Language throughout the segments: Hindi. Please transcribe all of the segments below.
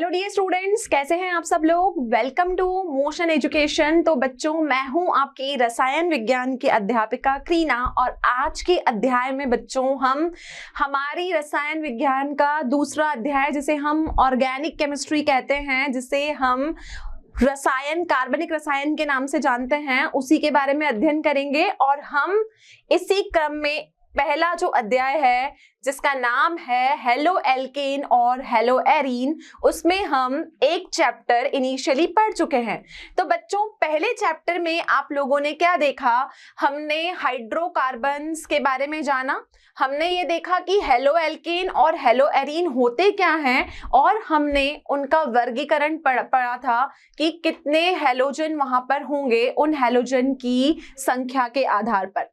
हेलो डियर स्टूडेंट्स, कैसे हैं आप सब लोग। Welcome to Motion Education. तो बच्चों, मैं हूं आपकी रसायन विज्ञान की अध्यापिका क्रीना और आज के अध्याय में बच्चों हम हमारी रसायन विज्ञान का दूसरा अध्याय जिसे हम ऑर्गेनिक केमिस्ट्री कहते हैं, जिसे हम रसायन कार्बनिक रसायन के नाम से जानते हैं, उसी के बारे में अध्ययन करेंगे। और हम इसी क्रम में पहला जो अध्याय है जिसका नाम है हेलो एल्केन और हेलो एरीन, उसमें हम एक चैप्टर इनिशियली पढ़ चुके हैं। तो बच्चों, पहले चैप्टर में आप लोगों ने क्या देखा? हमने हाइड्रोकार्बन्स के बारे में जाना, हमने ये देखा कि हेलो एल्केन और हेलो एरीन होते क्या हैं, और हमने उनका वर्गीकरण पढ़ा था कि कितने हैलोजन वहां पर होंगे उन हैलोजन की संख्या के आधार पर।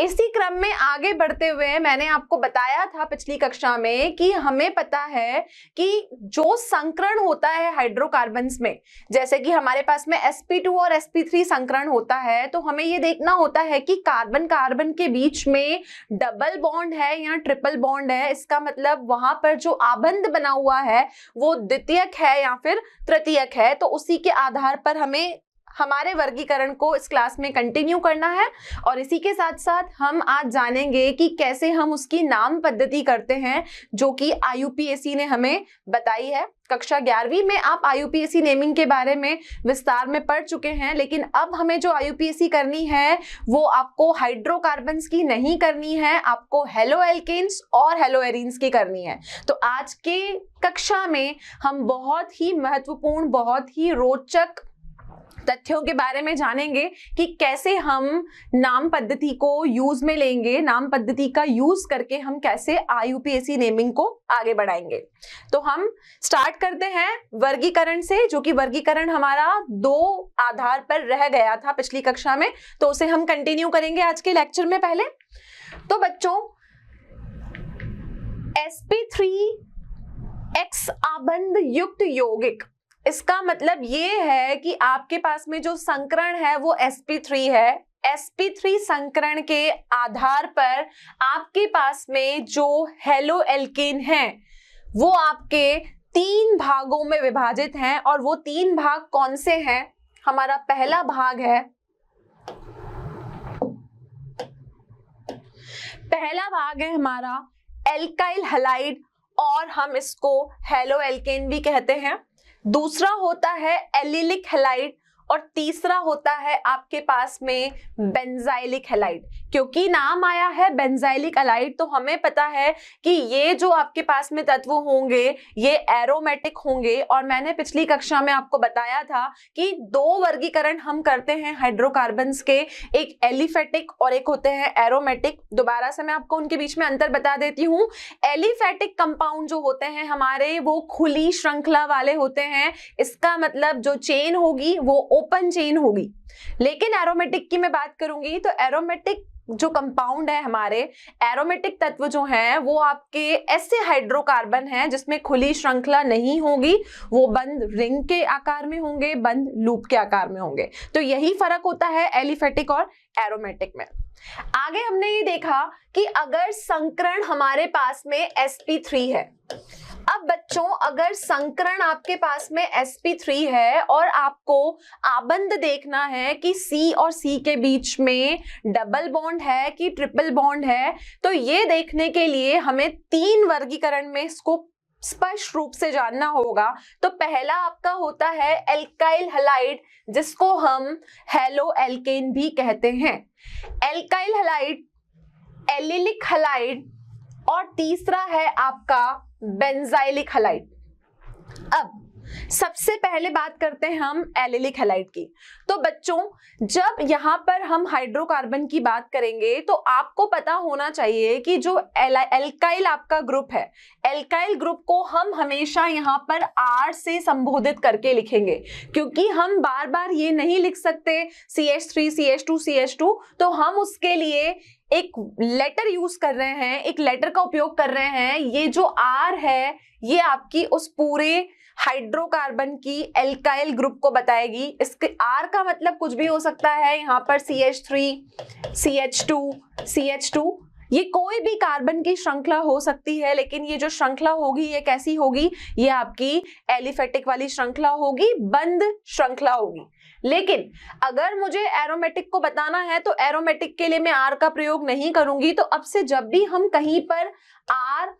इसी क्रम में आगे बढ़ते हुए मैंने आपको बताया था पिछली कक्षा में कि हमें पता है कि जो संकरण होता है हाइड्रोकार्बन्स में, जैसे कि हमारे पास में sp2 और sp3 संकरण होता है, तो हमें ये देखना होता है कि कार्बन कार्बन के बीच में डबल बॉन्ड है या ट्रिपल बॉन्ड है। इसका मतलब वहां पर जो आबंध बना हुआ है वो द्वितीयक है या फिर तृतीयक है। तो उसी के आधार पर हमें हमारे वर्गीकरण को इस क्लास में कंटिन्यू करना है। और इसी के साथ साथ हम आज जानेंगे कि कैसे हम उसकी नाम पद्धति करते हैं, जो कि IUPAC ने हमें बताई है। कक्षा 11वीं में आप IUPAC नेमिंग के बारे में विस्तार में पढ़ चुके हैं, लेकिन अब हमें जो IUPAC करनी है वो आपको हाइड्रोकार्बन्स की नहीं करनी है, आपको हेलो एल्केन्स और हेलो एरीन्स की करनी है। तो आज के कक्षा में हम बहुत ही महत्वपूर्ण, बहुत ही रोचक तथ्यों के बारे में जानेंगे कि कैसे हम नाम पद्धति को यूज में लेंगे, नाम पद्धति का यूज करके हम कैसे IUPAC नेमिंग को आगे बढ़ाएंगे। तो हम स्टार्ट करते हैं वर्गीकरण से, जो कि वर्गीकरण हमारा 2 आधार पर रह गया था पिछली कक्षा में, तो उसे हम कंटिन्यू करेंगे आज के लेक्चर में। पहले तो बच्चों, sp3 आबंध युक्त यौगिक, इसका मतलब ये है कि आपके पास में जो संकरण है वो sp3 है। sp3 संकरण के आधार पर आपके पास में जो हेलो एल्केन है वो आपके 3 भागों में विभाजित हैं, और वो 3 भाग कौन से हैं? हमारा पहला भाग है, हमारा एल्काइल हैलाइड, और हम इसको हेलो एल्केन भी कहते हैं। दूसरा होता है एलिलिक हैलाइड, और तीसरा होता है आपके पास में बेंजाइलिक हैलाइड। क्योंकि नाम आया है बेंजाइलिक हैलाइड, तो हमें पता है कि ये जो आपके पास में तत्व होंगे ये एरोमेटिक होंगे। और मैंने पिछली कक्षा में आपको बताया था कि 2 वर्गीकरण हम करते हैं हाइड्रोकार्बन्स के, एक एलिफेटिक और एक होते हैं एरोमेटिक। दोबारा से मैं आपको उनके बीच में अंतर बता देती हूँ। एलिफेटिक कंपाउंड जो होते हैं हमारे, वो खुली श्रृंखला वाले होते हैं। इसका मतलब जो चेन होगी वो ओपन चेन होगी। लेकिन एरोमेटिक की मैं बात करूंगी तो एरोमेटिक जो कंपाउंड है हमारे, एरोमेटिक तत्व जो हैं वो आपके ऐसे हाइड्रोकार्बन हैं जिसमें खुली श्रृंखला नहीं होगी, वो बंद रिंग के आकार में होंगे, बंद लूप के आकार में होंगे। तो यही फर्क होता है एलिफेटिक और एरोमेटिक में। आगे हमने ये देखा कि अगर संकरण हमारे पास में sp3 है, अब बच्चों अगर संकरण आपके पास में sp3 है और आपको आबंध देखना है कि C और C के बीच में डबल बॉन्ड है कि ट्रिपल बॉन्ड है, तो ये देखने के लिए हमें 3 वर्गीकरण में इसको स्पष्ट रूप से जानना होगा। तो पहला आपका होता है एल्काइल हैलाइड, जिसको हम हेलो एल्केन भी कहते हैं। एल्काइल हैलाइड, एलिलिक हैलाइड, और तीसरा है आपका बेंजाइलिक हैलाइड। अब सबसे पहले बात करते हैं हम एलिलिक हैलाइड की। तो बच्चों, जब यहाँ पर हम हाइड्रोकार्बन की बात करेंगे तो आपको पता होना चाहिए कि जो एल्काइल आपका ग्रुप है, एल्काइल ग्रुप को हम हमेशा यहाँ पर R से संबोधित करके लिखेंगे, क्योंकि हम बार बार ये नहीं लिख सकते CH3 CH2 CH2। तो हम उसके लिए एक लेटर यूज कर रहे हैं, एक लेटर का उपयोग कर रहे हैं। ये जो R है ये आपकी उस पूरे हाइड्रोकार्बन की एल्काइल ग्रुप को बताएगी। इसके R का मतलब कुछ भी हो सकता है, यहाँ पर CH3 CH2 CH2 ये कोई भी कार्बन की श्रृंखला हो सकती है, लेकिन ये जो श्रृंखला होगी ये कैसी होगी, ये आपकी एलिफेटिक वाली श्रृंखला होगी, बंद श्रृंखला होगी। लेकिन अगर मुझे एरोमेटिक को बताना है तो एरोमेटिक के लिए मैं आर का प्रयोग नहीं करूंगी। तो अब से जब भी हम कहीं पर R,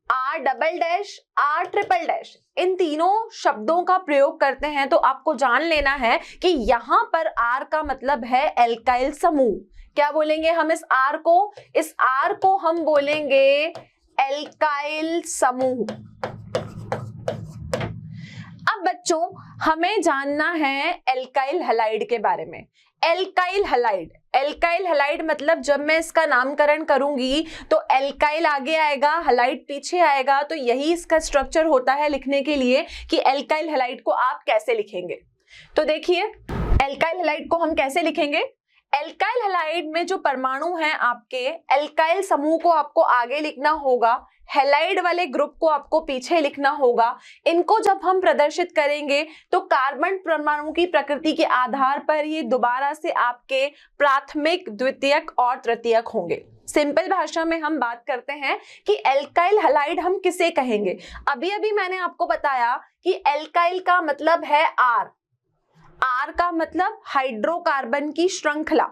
R double dash, R triple dash, इन तीनों शब्दों का प्रयोग करते हैं तो आपको जान लेना है कि यहां पर आर का मतलब है एल्काइल समूह। क्या बोलेंगे हम इस आर को? इस आर को हम बोलेंगे एल्काइल समूह। अब बच्चों हमें जानना है एल्काइल हैलाइड के बारे में। एल्काइल हैलाइड, एल्काइल हैलाइड मतलब जब मैं इसका नामकरण करूंगी तो एल्काइल आगे आएगा, हैलाइड पीछे आएगा, तो यही इसका स्ट्रक्चर होता है लिखने के लिए कि एल्काइल हैलाइड को आप कैसे लिखेंगे। तो देखिए एल्काइल हैलाइड को हम कैसे लिखेंगे। एल्काइल हैलाइड में जो परमाणु हैं आपके, एल्काइल समूह को आपको आगे लिखना होगा, हैलाइड वाले ग्रुप को आपको पीछे लिखना होगा। इनको जब हम प्रदर्शित करेंगे तो कार्बन परमाणु की प्रकृति के आधार पर ये दोबारा से आपके प्राथमिक, द्वितीयक और तृतीयक होंगे। सिंपल भाषा में हम बात करते हैं कि एल्काइल हैलाइड हम किसे कहेंगे। अभी अभी मैंने आपको बताया कि एल्काइल का मतलब है आर, आर का मतलब हाइड्रोकार्बन की श्रृंखला।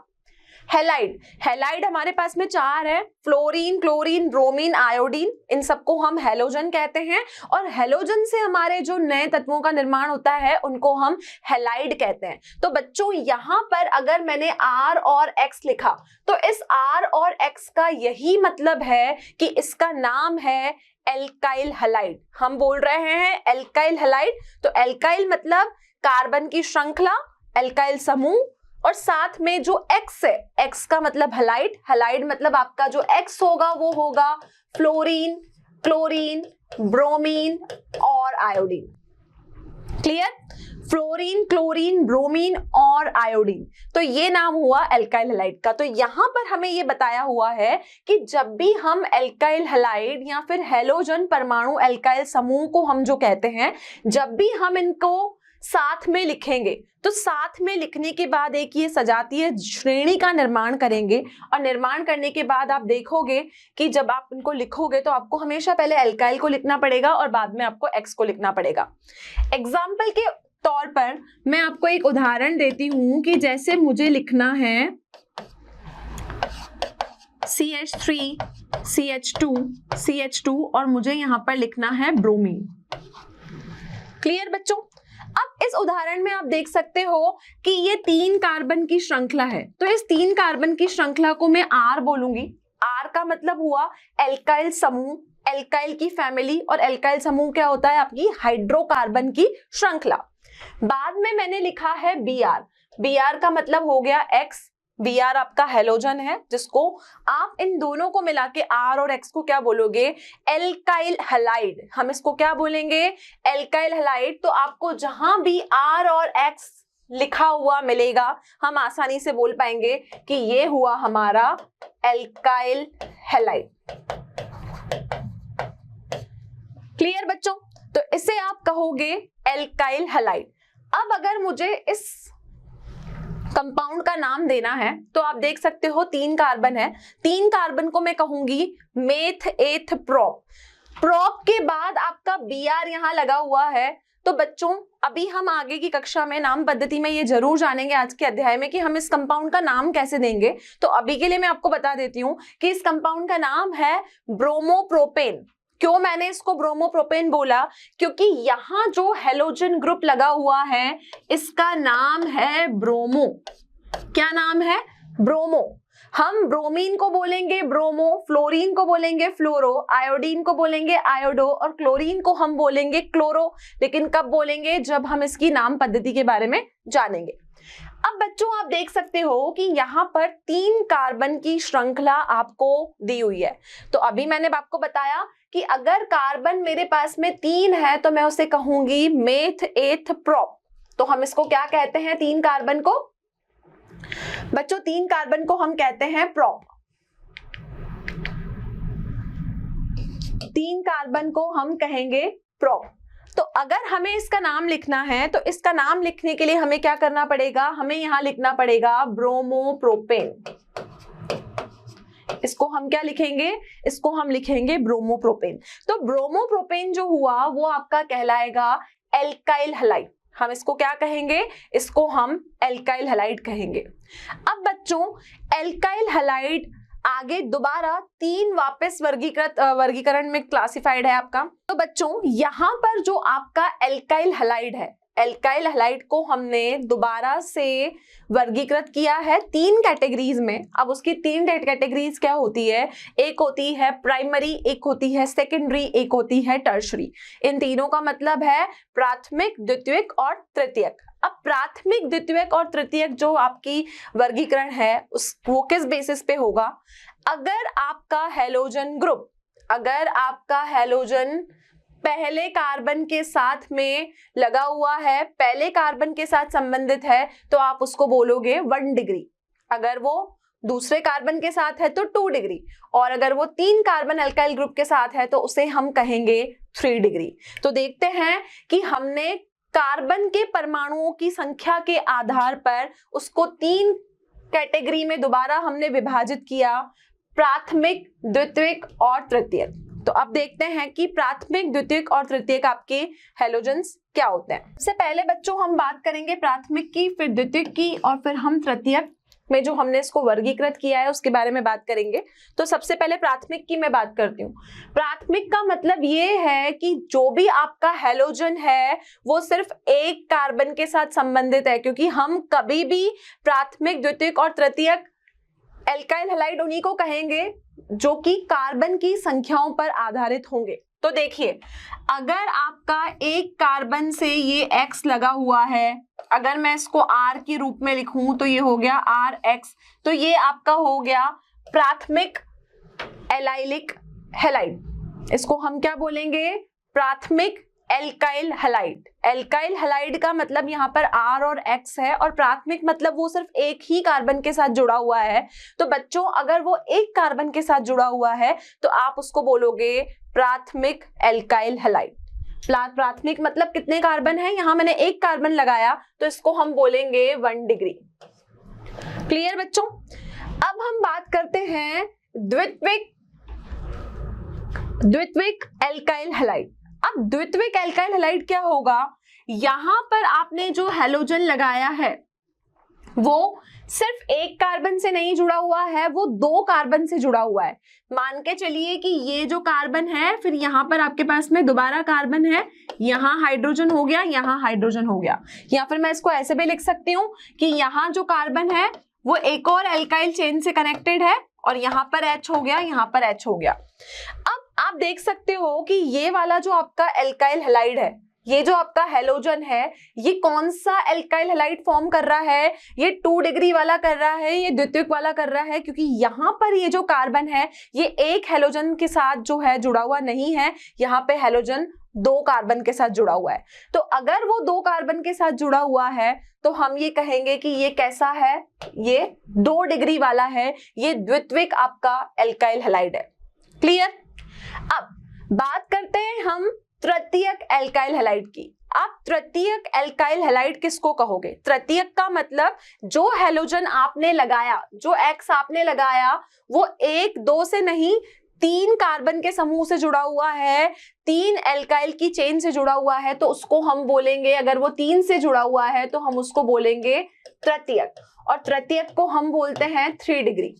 हैलाइड, हैलाइड हमारे पास में 4 है, फ्लोरीन, क्लोरीन, ब्रोमीन, आयोडीन, इन सबको हम हैलोजन कहते हैं। और हैलोजन से हमारे जो नए तत्वों का निर्माण होता है उनको हम हैलाइड कहते हैं। तो बच्चों यहां पर अगर मैंने आर और एक्स लिखा तो इस आर और एक्स का यही मतलब है कि इसका नाम है एल्काइल हैलाइड। हम बोल रहे हैं एल्काइल हैलाइड, तो एल्काइल मतलब कार्बन की श्रृंखला, एल्काइल समूह, और साथ में जो एक्स है, एक्स का मतलब हैलाइड, हैलाइड मतलब आपका जो एक्स होगा वो होगा फ्लोरीन, क्लोरीन, ब्रोमीन और iodine. Clear? Fluorine, chlorine, bromine और आयोडीन, तो ये नाम हुआ एल्काइल हैलाइड का। तो यहां पर हमें ये बताया हुआ है कि जब भी हम एल्काइल हैलाइड या फिर हैलोजन परमाणु एल्काइल समूह को हम जो कहते हैं, जब भी हम इनको साथ में लिखेंगे तो साथ में लिखने के बाद एक ये सजातीय श्रेणी का निर्माण करेंगे। और निर्माण करने के बाद आप देखोगे कि जब आप इनको लिखोगे तो आपको हमेशा पहले एल्काइल को लिखना पड़ेगा और बाद में आपको एक्स को लिखना पड़ेगा। एग्जाम्पल के तौर पर मैं आपको एक उदाहरण देती हूं कि जैसे मुझे लिखना है CH3, CH2, CH2 और मुझे यहां पर लिखना है ब्रोमीन। क्लियर बच्चों? अब इस उदाहरण में आप देख सकते हो कि ये 3 कार्बन की श्रृंखला है, तो इस 3 कार्बन की श्रृंखला को मैं आर बोलूंगी। आर का मतलब हुआ एल्काइल समूह, एल्काइल की फैमिली, और एल्काइल समूह क्या होता है? आपकी हाइड्रोकार्बन की श्रृंखला। बाद में मैंने लिखा है Br, Br का मतलब हो गया एक्स, Br आपका हैलोजन है, जिसको आप इन दोनों को मिला के R और X को क्या बोलोगे? Alkyl halide. हम इसको क्या बोलेंगे? Alkyl halide. तो आपको जहां भी R और X लिखा हुआ मिलेगा हम आसानी से बोल पाएंगे कि ये हुआ हमारा एल्काइल हैलाइड। क्लियर बच्चों? तो इसे आप कहोगे एल्काइल हैलाइड। अब अगर मुझे इस कंपाउंड का नाम देना है तो आप देख सकते हो 3 कार्बन है, 3 कार्बन को मैं कहूंगी मेथ एथ प्रोप। प्रोप के बाद आपका Br यहां लगा हुआ है। तो बच्चों अभी हम आगे की कक्षा में नाम पद्धति में ये जरूर जानेंगे आज के अध्याय में कि हम इस कंपाउंड का नाम कैसे देंगे। तो अभी के लिए मैं आपको बता देती हूं कि इस कंपाउंड का नाम है ब्रोमोप्रोपेन। क्यों मैंने इसको ब्रोमोप्रोपेन बोला? क्योंकि यहाँ जो हैलोजन ग्रुप लगा हुआ है इसका नाम है ब्रोमो। क्या नाम है? ब्रोमो। हम ब्रोमीन को बोलेंगे ब्रोमो, फ्लोरीन को बोलेंगे फ्लोरो, आयोडीन को बोलेंगे आयोडो और क्लोरीन को हम बोलेंगे क्लोरो। लेकिन कब बोलेंगे? जब हम इसकी नाम पद्धति के बारे में जानेंगे। अब बच्चों आप देख सकते हो कि यहाँ पर 3 कार्बन की श्रृंखला आपको दी हुई है। तो अभी मैंने आपको बताया कि अगर कार्बन मेरे पास में 3 है तो मैं उसे कहूंगी मेथ एथ प्रोप। तो हम इसको क्या कहते हैं? 3 कार्बन को बच्चों 3 कार्बन को हम कहते हैं प्रोप। 3 कार्बन को हम कहेंगे प्रोप। तो अगर हमें इसका नाम लिखना है तो इसका नाम लिखने के लिए हमें क्या करना पड़ेगा? हमें यहां लिखना पड़ेगा ब्रोमोप्रोपेन। इसको हम क्या लिखेंगे, इसको हम लिखेंगे ब्रोमोप्रोपेन। तो ब्रोमोप्रोपेन जो हुआ वो आपका कहलाएगा एल्काइल हैलाइड। हम इसको क्या कहेंगे, इसको हम एल्काइल हैलाइड कहेंगे। अब बच्चों एल्काइल हैलाइड आगे दोबारा 3 वापस वर्गीकरण में क्लासिफाइड है आपका। तो बच्चों यहाँ पर जो आपका एल्काइल हैलाइड है, एल्काइल हैलाइड को हमने दोबारा से वर्गीकृत किया है 3 कैटेगरीज में। अब उसकी 3 कैटेगरीज क्या होती है, एक होती है प्राइमरी, एक होती है सेकेंडरी, एक होती है टर्शरी। इन तीनों का मतलब है प्राथमिक, द्वितीयक और तृतीयक। अब प्राथमिक, द्वितीयक और तृतीयक जो आपकी वर्गीकरण है वो किस बेसिस पे होगा, अगर आपका हैलोजन ग्रुप, अगर आपका हैलोजन पहले कार्बन के साथ में लगा हुआ है, पहले कार्बन के साथ संबंधित है, तो आप उसको बोलोगे 1 डिग्री। अगर वो दूसरे कार्बन के साथ है तो 2 डिग्री, और अगर वो 3 कार्बन अल्काइल ग्रुप के साथ है तो उसे हम कहेंगे 3 डिग्री। तो देखते हैं कि हमने कार्बन के परमाणुओं की संख्या के आधार पर उसको 3 कैटेगरी में दोबारा हमने विभाजित किया, प्राथमिक, द्वितीयक और तृतीयक। तो अब देखते हैं कि प्राथमिक, द्वितीयक और तृतीयक आपके हैलोजन्स क्या होते हैं। सबसे पहले बच्चों हम बात करेंगे प्राथमिक की, फिर द्वितीयक की, और फिर हम तृतीयक में जो हमने इसको वर्गीकृत किया है उसके बारे में बात करेंगे। तो सबसे पहले प्राथमिक की मैं बात करती हूँ। प्राथमिक का मतलब ये है कि जो भी आपका हैलोजन है वो सिर्फ एक कार्बन के साथ संबंधित है, क्योंकि हम कभी भी प्राथमिक, द्वितीयक और तृतीयक एल्काइल हैलाइड उन्हीं को कहेंगे जो कि कार्बन की संख्याओं पर आधारित होंगे। तो देखिए, अगर आपका एक कार्बन से ये X लगा हुआ है, अगर मैं इसको R के रूप में लिखूं तो ये हो गया RX, तो ये आपका हो गया प्राथमिक एलाइलिक हैलाइड। इसको हम क्या बोलेंगे, प्राथमिक एल्काइल हैलाइड। एल्काइल हैलाइड का मतलब यहाँ पर R और X है, और प्राथमिक मतलब वो सिर्फ एक ही कार्बन के साथ जुड़ा हुआ है। तो बच्चों अगर वो एक कार्बन के साथ जुड़ा हुआ है तो आप उसको बोलोगे प्राथमिक एल्काइल हैलाइड। प्राथमिक मतलब कितने कार्बन है, यहाँ मैंने एक कार्बन लगाया तो इसको हम बोलेंगे 1 डिग्री। क्लियर बच्चों। अब हम बात करते हैं द्वितीयक एल्काइल हैलाइड। अब द्वितीयक एल्काइल हैलाइड क्या होगा, यहां पर आपने जो हैलोजन लगाया है वो सिर्फ एक कार्बन से नहीं जुड़ा हुआ है, वो 2 कार्बन से जुड़ा हुआ है। मान के चलिए कि ये जो कार्बन है, फिर यहाँ पर आपके पास में दोबारा कार्बन है, यहाँ हाइड्रोजन हो गया, यहाँ हाइड्रोजन हो गया, या फिर मैं इसको ऐसे भी लिख सकती हूँ कि यहाँ जो कार्बन है वो एक और एल्काइल चेन से कनेक्टेड है, और यहाँ पर H हो गया, यहाँ पर H हो गया। अब आप देख सकते हो कि ये वाला जो आपका एल्काइल हैलाइड है, ये जो आपका हैलोजन है, ये कौन सा एल्काइल हैलाइड फॉर्म कर रहा है, ये 2 डिग्री वाला कर रहा है, ये द्वितीयक वाला कर रहा है, क्योंकि यहाँ पर ये जो कार्बन है ये एक हैलोजन के साथ जो है जुड़ा हुआ नहीं है, यहाँ पे हैलोजन 2 कार्बन के साथ जुड़ा हुआ है। तो अगर वो 2 कार्बन के साथ जुड़ा हुआ है तो हम ये कहेंगे कि ये कैसा है, ये 2 डिग्री वाला है, ये द्वितीयक आपका एल्काइल हैलाइड है। क्लियर। अब बात करते हैं हम तृतीयक एल्काइल हैलाइड की। आप तृतीयक एल्काइल हैलाइड किसको कहोगे, तृतीयक का मतलब जो हैलोजन आपने लगाया, जो X आपने लगाया वो 1, 2 से नहीं 3 कार्बन के समूह से जुड़ा हुआ है, 3 एल्काइल की चेन से जुड़ा हुआ है, तो उसको हम बोलेंगे, अगर वो 3 से जुड़ा हुआ है तो हम उसको बोलेंगे तृतीयक, और तृतीयक को हम बोलते हैं 3 डिग्री।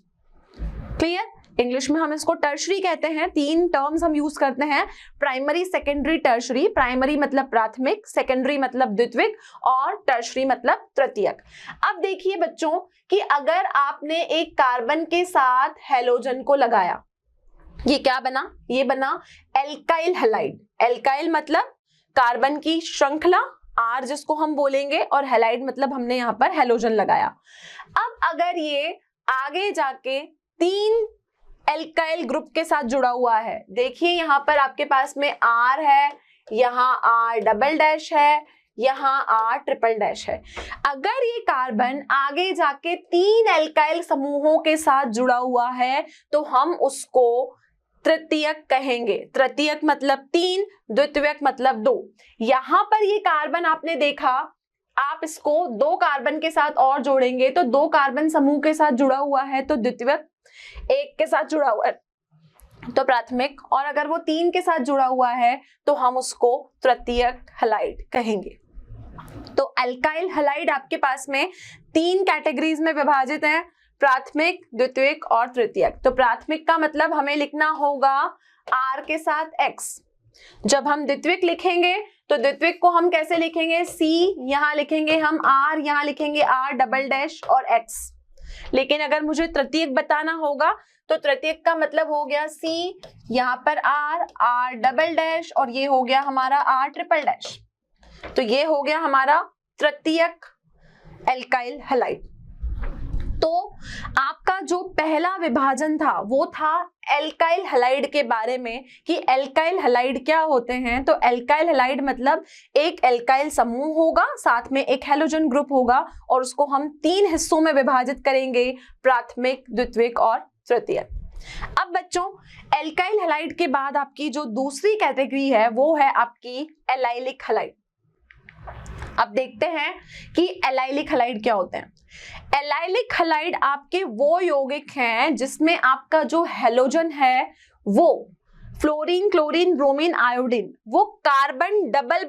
क्लियर। इंग्लिश में हम इसको टर्शरी कहते हैं। 3 टर्म्स हम यूज करते हैं, प्राइमरी, सेकेंडरी, टर्शरी। प्राइमरी मतलब प्राथमिक, सेकेंडरी मतलब द्वितीयक, और टर्शरी मतलब तृतीयक। अब देखिए बच्चों कि अगर आपने एक कार्बन के साथ हैलोजन को लगाया, ये क्या बना, ये बना एल्काइल हैलाइड। एल्काइल मतलब कार्बन की श्रृंखला, R जिसको हम बोलेंगे, और हैलाइड मतलब हमने यहाँ पर हैलोजन लगाया। अब अगर ये आगे जाके 3 एल्काइल ग्रुप के साथ जुड़ा हुआ है, देखिए यहाँ पर आपके पास में R है, यहाँ R डबल डैश है, यहाँ R ट्रिपल डैश है। अगर ये कार्बन आगे जाके 3 एल्काइल समूहों के साथ जुड़ा हुआ है तो हम उसको तृतीयक कहेंगे। तृतीयक मतलब 3, द्वितीयक मतलब 2। यहाँ पर ये कार्बन आपने देखा, आप इसको 2 कार्बन के साथ और जोड़ेंगे तो 2 कार्बन समूह के साथ जुड़ा हुआ है तो द्वितीयक एक के साथ जुड़ा हुआ है तो प्राथमिक, और अगर वो 3 के साथ जुड़ा हुआ है तो हम उसको तृतीयक हैलाइड कहेंगे। तो अल्काइल हैलाइड आपके पास में 3 कैटेगरीज में विभाजित है, प्राथमिक, द्वितीयक और तृतीयक। तो प्राथमिक का मतलब हमें लिखना होगा R के साथ X। जब हम द्वितीयक लिखेंगे तो द्वितीयक को हम कैसे लिखेंगे, C यहाँ लिखेंगे हम R, यहाँ लिखेंगे R डबल डैश और X। लेकिन अगर मुझे तृतीयक बताना होगा तो तृतीयक का मतलब हो गया C, यहाँ पर R डबल डैश और ये हो गया हमारा R ट्रिपल डैश। तो ये हो गया हमारा तृतीयक एल्काइल हैलाइड। तो आपका जो पहला विभाजन था वो था एल्काइल हैलाइड के बारे में कि एल्काइल हैलाइड क्या होते हैं। तो एल्काइल हैलाइड मतलब एक एल्काइल समूह होगा, साथ में एक हैलोजन ग्रुप होगा और उसको हम 3 हिस्सों में विभाजित करेंगे, प्राथमिक, द्वितीयक और तृतीयक। अब बच्चों एल्काइल हैलाइड के बाद आपकी जो दूसरी कैटेगरी है वो है आपकी एलाइलिक हैलाइड। अब देखते हैं कि एलाइलिक हैलाइड क्या होते हैं। एलाइलिक हैलाइड आपके वो यौगिक हैं जिसमें आपका जो हैलोजन है वो फ्लोरीन, क्लोरीन, ब्रोमीन, आयोडीन, वो कार्बन डबल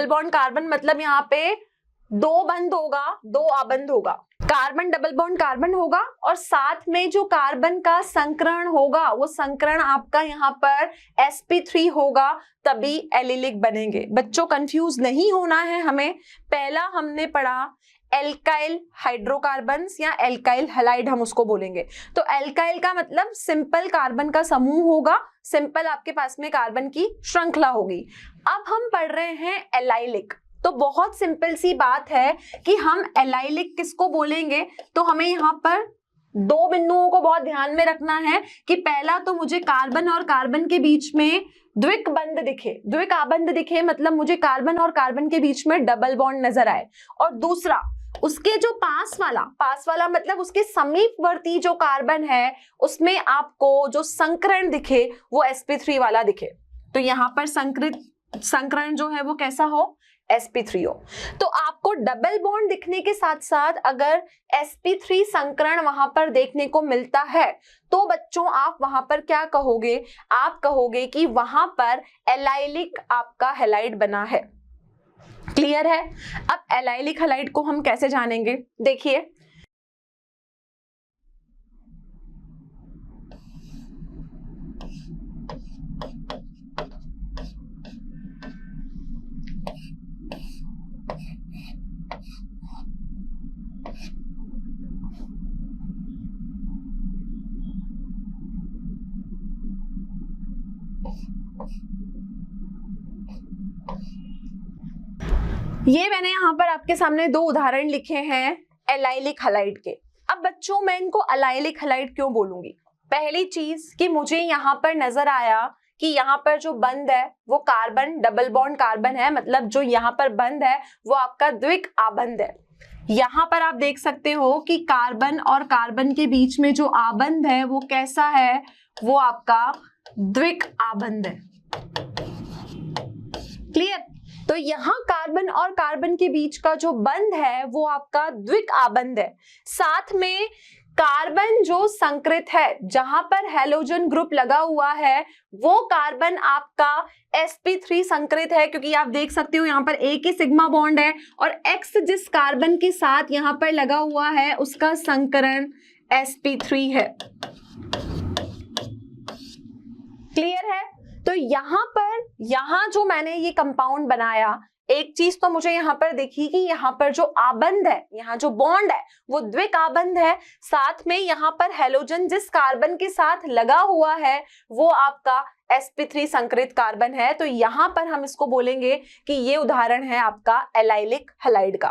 बॉन्ड कार्बन मतलब यहाँ पे 2 बंध होगा, 2 आबंध होगा, कार्बन डबल बॉन्ड कार्बन होगा और साथ में जो कार्बन का संकरण होगा वो संकरण आपका यहाँ पर sp3 होगा, तभी एलिलिक बनेंगे। बच्चों कंफ्यूज नहीं होना है हमें। पहला हमने पढ़ा एल्काइल हाइड्रोकार्बन्स या एल्काइल हैलाइड हम उसको बोलेंगे। तो एल्काइल का मतलब सिंपल कार्बन का समूह होगा, सिंपल आपके पास में कार्बन की श्रृंखला होगी। अब हम पढ़ रहे हैं एलाइलिक। तो बहुत सिंपल सी बात है कि हम एलाइलिक किसको बोलेंगे। तो हमें यहाँ पर 2 बिंदुओं को बहुत ध्यान में रखना है कि पहला तो मुझे कार्बन और कार्बन के बीच में द्विक बंध दिखे, द्विक आबंध दिखे, मतलब मुझे कार्बन और कार्बन के बीच में डबल बॉन्ड नजर आए। और दूसरा उसके जो पास वाला मतलब उसके समीपवर्ती जो कार्बन है उसमें आपको जो संकरण दिखे वो sp3 वाला दिखे। तो यहाँ पर संकरण जो है वो कैसा हो, sp3 हो। तो आपको डबल बॉन्ड दिखने के साथ साथ अगर sp3 संकरण वहां पर देखने को मिलता है तो बच्चों आप वहां पर क्या कहोगे, आप कहोगे कि वहां पर एलाइलिक आपका हैलाइड बना है। क्लियर है। अब एलाइलिक हैलाइड को हम कैसे जानेंगे, देखिए ये मैंने यहाँ पर आपके सामने 2 उदाहरण लिखे हैं एलाइलिक हैलाइड के। अब बच्चों मैं इनको एलाइलिक हैलाइड क्यों बोलूंगी, पहली चीज कि मुझे यहाँ पर नजर आया कि यहाँ पर जो बंध है वो कार्बन डबल बॉन्ड कार्बन है, मतलब जो यहाँ पर बंध है वो आपका द्विक आबंध है। यहाँ पर आप देख सकते हो कि कार्बन और कार्बन के बीच में जो आबंध है वो कैसा है, वो आपका द्विक आबंध है। क्लियर। तो यहाँ कार्बन और कार्बन के बीच का जो बंध है वो आपका द्विक आबंध है। साथ में कार्बन जो संकृत है, जहां पर हैलोजन ग्रुप लगा हुआ है, वो कार्बन आपका sp3 संकृत है, क्योंकि आप देख सकते हो यहाँ पर एक ही सिग्मा बॉन्ड है और x जिस कार्बन के साथ यहाँ पर लगा हुआ है उसका संकरण sp3 है। क्लियर है। तो यहाँ जो मैंने ये कंपाउंड बनाया, एक चीज तो मुझे यहाँ पर देखी कि यहाँ पर जो आबंध है, यहाँ जो बॉन्ड है वो द्विक आबंध है, साथ में यहाँ पर हैलोजन जिस कार्बन के साथ लगा हुआ है वो आपका sp3 संकृत कार्बन है। तो यहाँ पर हम इसको बोलेंगे कि ये उदाहरण है आपका एलाइलिक हैलाइड का।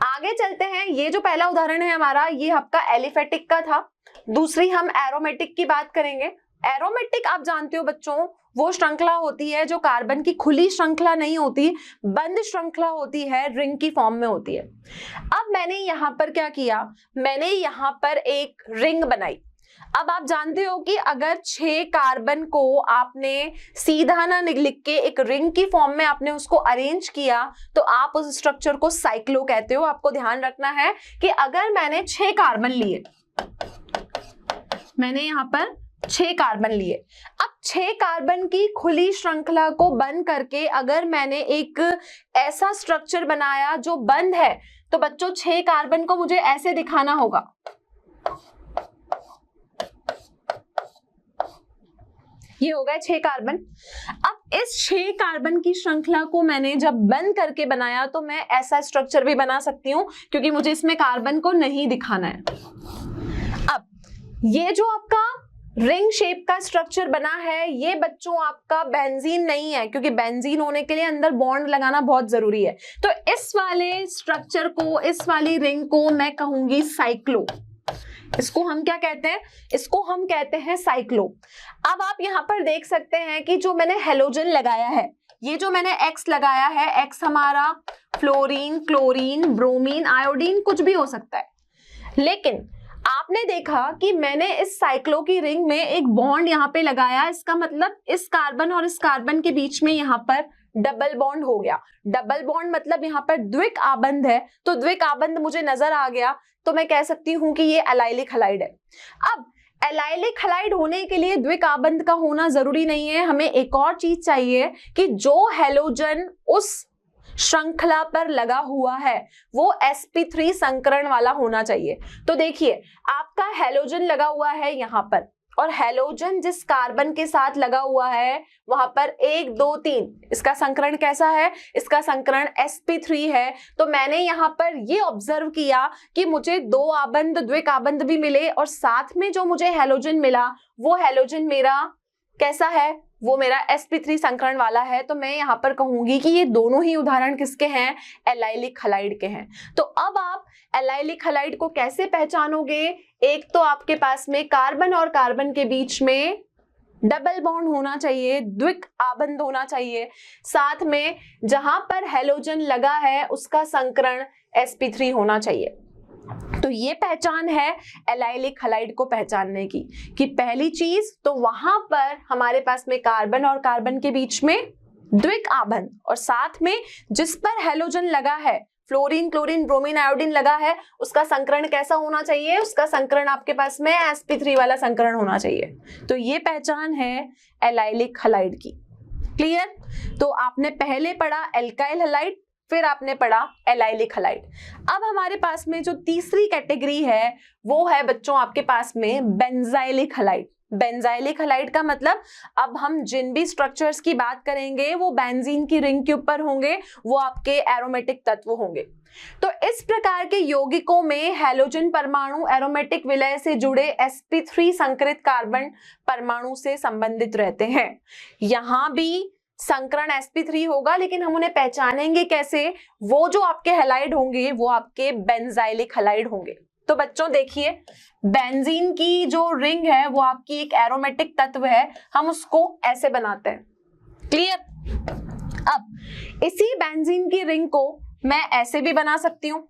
आगे चलते हैं। ये जो पहला उदाहरण है हमारा ये आपका एलिफेटिक का था। दूसरी हम एरोमेटिक की बात करेंगे। एरोमेटिक आप जानते हो बच्चों वो श्रृंखला होती है जो कार्बन की खुली श्रृंखला नहीं होती, बंद श्रृंखला होती है, रिंग की फॉर्म में होती है। अब मैंने यहाँ पर क्या किया, मैंने यहाँ पर एक रिंग बनाई। अब आप जानते हो कि अगर 6 कार्बन को आपने सीधा ना लिख के एक रिंग की फॉर्म में आपने उसको अरेंज किया तो आप उस स्ट्रक्चर को साइक्लो कहते हो। आपको ध्यान रखना है कि अगर मैंने 6 कार्बन लिए मैंने यहाँ पर 6 कार्बन लिए। अब 6 कार्बन की खुली श्रृंखला को बंद करके अगर मैंने एक ऐसा स्ट्रक्चर बनाया जो बंद है, तो बच्चों 6 कार्बन को मुझे ऐसे दिखाना होगा। ये हो गए 6 कार्बन। अब इस 6 कार्बन की श्रृंखला को मैंने जब बंद करके बनाया तो मैं ऐसा स्ट्रक्चर भी बना सकती हूं, क्योंकि मुझे इसमें कार्बन को नहीं दिखाना है। अब ये जो आपका रिंग शेप का स्ट्रक्चर बना है, ये बच्चों आपका बेंजीन नहीं है, क्योंकि बेंजीन होने के लिए अंदर बॉन्ड लगाना बहुत जरूरी है। तो इस वाले स्ट्रक्चर को, इस वाली रिंग को मैं कहूंगी साइक्लो। इसको हम क्या कहते हैं? इसको हम कहते हैं साइक्लो। अब आप यहाँ पर देख सकते हैं कि जो मैंने हेलोजन लगाया है, ये जो मैंने X लगाया है, X हमारा फ्लोरीन, क्लोरीन, ब्रोमीन, आयोडीन कुछ भी हो सकता है। लेकिन आपने देखा कि मैंने इस साइक्लो की रिंग में एक बॉन्ड यहाँ पे लगाया। इसका मतलब इस कार्बन और इस कार्बन के बीच में यहाँ पर डबल बॉन्ड हो गया। डबल बॉन्ड मतलब यहाँ पर द्विक आबंध है, तो द्विक आबंध मुझे नजर आ गया, तो मैं कह सकती हूँ कि ये एलाइलिक हलाइड है। अब एलाइलिक हलाइड होने के लिए द्विक आबंध का होना जरूरी नहीं है, हमें एक और चीज चाहिए कि जो हेलोजन उस श्रृंखला पर लगा हुआ है वो sp3 संकरण वाला होना चाहिए। तो देखिए आपका हेलोजन लगा हुआ है यहाँ पर, और हेलोजन जिस कार्बन के साथ लगा हुआ है वहां पर 1 2 3, इसका संकरण कैसा है? इसका संकरण sp3 है। तो मैंने यहाँ पर ये ऑब्जर्व किया कि मुझे 2 आबंध, द्विक आबंध भी मिले, और साथ में जो मुझे हेलोजन मिला वो हेलोजन मेरा कैसा है? वो मेरा sp3 संकरण वाला है। तो मैं यहाँ पर कहूंगी कि ये दोनों ही उदाहरण किसके हैं? एलाइलिक हलाइड के हैं। तो अब आप एलाइलिक हलाइड को कैसे पहचानोगे? एक तो आपके पास में कार्बन और कार्बन के बीच में डबल बॉन्ड होना चाहिए, द्विक आबंध होना चाहिए, साथ में जहां पर हेलोजन लगा है उसका संकरण sp3 होना चाहिए। तो ये पहचान है एलाइलिक हलाइड को पहचानने की, कि पहली चीज तो वहां पर हमारे पास में कार्बन और कार्बन के बीच में द्विक आबंध, और साथ में जिस पर हेलोजन लगा है, फ्लोरीन, क्लोरीन, ब्रोमीन, आयोडीन लगा है, उसका संकरण कैसा होना चाहिए? उसका संकरण आपके पास में sp3 वाला संकरण होना चाहिए। तो ये पहचान है एलाइलिक हलाइड की। क्लियर? तो आपने पहले पढ़ा एल्काइल हलाइड, फिर आपने पढ़ा एलाइलिक हलाइड। अब हमारे पास में जो तीसरी कैटेगरी है वो है बच्चों आपके पास में बेंजाइलिक हलाइड। बेंजाइलिक हलाइड का मतलब अब हम जिन भी स्ट्रक्चर्स की बात करेंगे वो बेंजीन की रिंग के ऊपर होंगे, वो आपके एरोमेटिक तत्व होंगे। तो इस प्रकार के यौगिकों में हेलोजन परमाणु एरोमेटिक विलय से जुड़े sp3 संकरित कार्बन परमाणु से संबंधित रहते हैं। यहां भी संकरण sp3 होगा, लेकिन हम उन्हें पहचानेंगे कैसे? वो जो आपके हैलाइड होंगे वो आपके बेंजाइलिक हलाइड होंगे। तो बच्चों देखिए, बेंजीन की जो रिंग है वो आपकी एक एरोमेटिक तत्व है, हम उसको ऐसे बनाते हैं। क्लियर? अब इसी बेंजीन की रिंग को मैं ऐसे भी बना सकती हूं।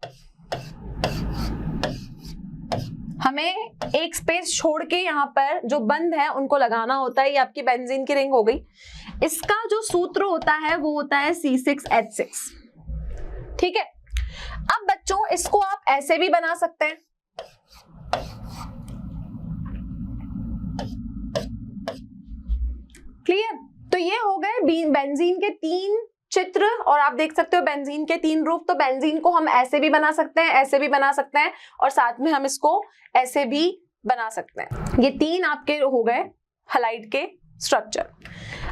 हमें एक स्पेस छोड़ के यहाँ पर जो बंद है उनको लगाना होता है। ये आपकी बेंजीन की रिंग हो गई। इसका जो सूत्र होता है वो होता है C6H6। ठीक है? अब बच्चों इसको आप ऐसे भी बना सकते हैं। क्लियर? तो ये हो गए बेंजीन के 3 चित्र, और आप देख सकते हो बेंजीन के 3 रूप। तो बेंजीन को हम ऐसे भी बना सकते हैं, ऐसे भी बना सकते हैं, और साथ में हम इसको ऐसे भी बना सकते हैं। ये 3 आपके हो गए हलाइड के स्ट्रक्चर।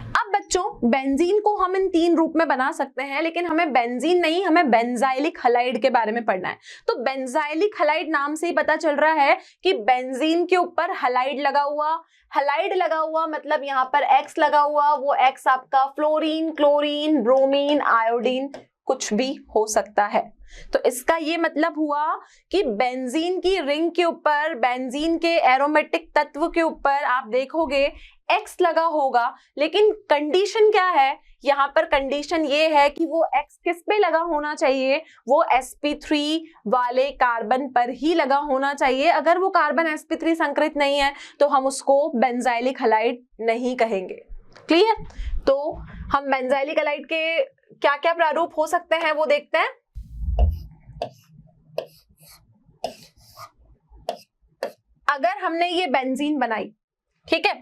अब बच्चों बेंजीन को हम इन 3 रूप में बना सकते हैं, लेकिन हमें बेंजीन नहीं, हमें बेंजाइलिक हलाइड के बारे में पढ़ना है। तो बेंजाइलिक हलाइड नाम से ही पता चल रहा है कि बेंजीन के ऊपर हलाइड लगा हुआ। हलाइड लगा हुआ मतलब यहाँ पर X लगा हुआ, वो X आपका फ्लोरीन, क्लोरीन, ब्रोमीन, आयोडीन कुछ भी हो सकता है। तो इसका ये मतलब हुआ कि बेंजीन की रिंग के ऊपर, बेंजीन के एरोमेटिक तत्व के ऊपर आप देखोगे X लगा होगा, लेकिन कंडीशन क्या है? यहाँ पर कंडीशन ये है कि वो X किस पे लगा होना चाहिए? वो sp3 वाले कार्बन पर ही लगा होना चाहिए। अगर वो कार्बन sp3 संकरित नहीं है तो हम उसको बेंजाइलिक हलाइड नहीं कहेंगे। क्लियर? तो हम बेंजाइलिक हलाइड के क्या क्या प्रारूप हो सकते हैं वो देखते हैं। अगर हमने ये बेंजीन बनाई, ठीक है,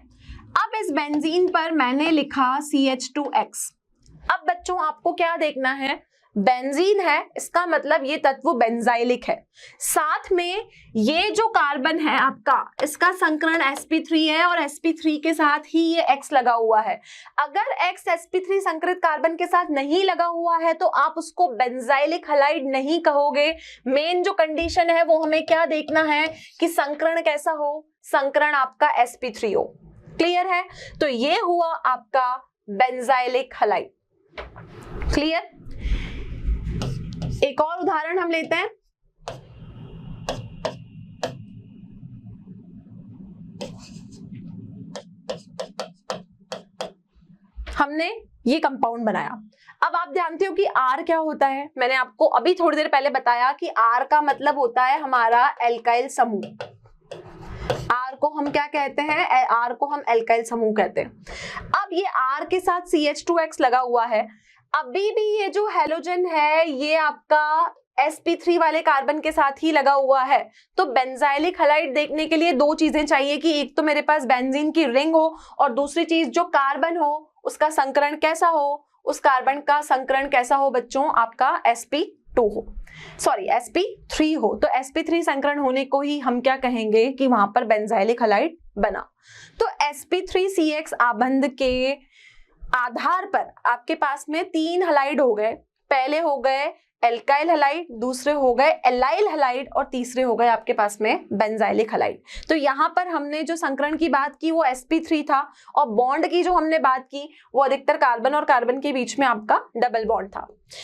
अब इस बेंजीन पर मैंने लिखा CH2X। अब बच्चों आपको क्या देखना है, बेंजीन है, इसका मतलब ये तत्व बेंजाइलिक है, साथ में ये जो कार्बन है आपका, इसका संकरण sp3 है और sp3 के साथ ही ये X लगा हुआ है। अगर X sp3 संकरित कार्बन के साथ नहीं लगा हुआ है तो आप उसको बेंजाइलिक हैलाइड नहीं कहोगे। मेन जो कंडीशन है वो हमें क्या देखना है कि संकरण कैसा हो, संकरण आपका sp3 हो। क्लियर है? तो ये हुआ आपका बेंजाइलिक हैलाइड। क्लियर? एक और उदाहरण हम लेते हैं। हमने ये कंपाउंड बनाया। अब आप जानते हो कि R क्या होता है, मैंने आपको अभी थोड़ी देर पहले बताया कि R का मतलब होता है हमारा एल्काइल समूह। R को हम क्या कहते हैं, R को हम एल्काइल समूह कहते हैं। अब ये R के साथ CH2X लगा हुआ है, अभी भी ये जो हैलोजन है ये आपका sp3 वाले कार्बन के साथ ही लगा हुआ है। तो बेंजाइलिक हैलाइड देखने के लिए दो चीजें चाहिए कि एक तो मेरे पास बेंजीन की रिंग हो और दूसरी चीज जो कार्बन हो उसका संकरण कैसा हो, उस कार्बन का संकरण कैसा हो बच्चों, आपका sp2 हो, सॉरी sp3 हो। तो sp3 संकरण होने को ही हम क्या कहेंगे कि वहां पर बेंजाइलिक हैलाइड बना। तो sp3CX आबंध के आधार पर आपके पास में 3 हैलाइड हो गए। पहले हो गए एल्काइल हैलाइड, दूसरे हो गए एलाइल हैलाइड और तीसरे हो गए आपके पास में बेंजाइलिक हैलाइड। तो यहाँ पर हमने जो संकरण की बात की वो sp3 था और बॉन्ड की जो हमने बात की वो अधिकतर कार्बन और कार्बन के बीच में आपका डबल बॉन्ड था।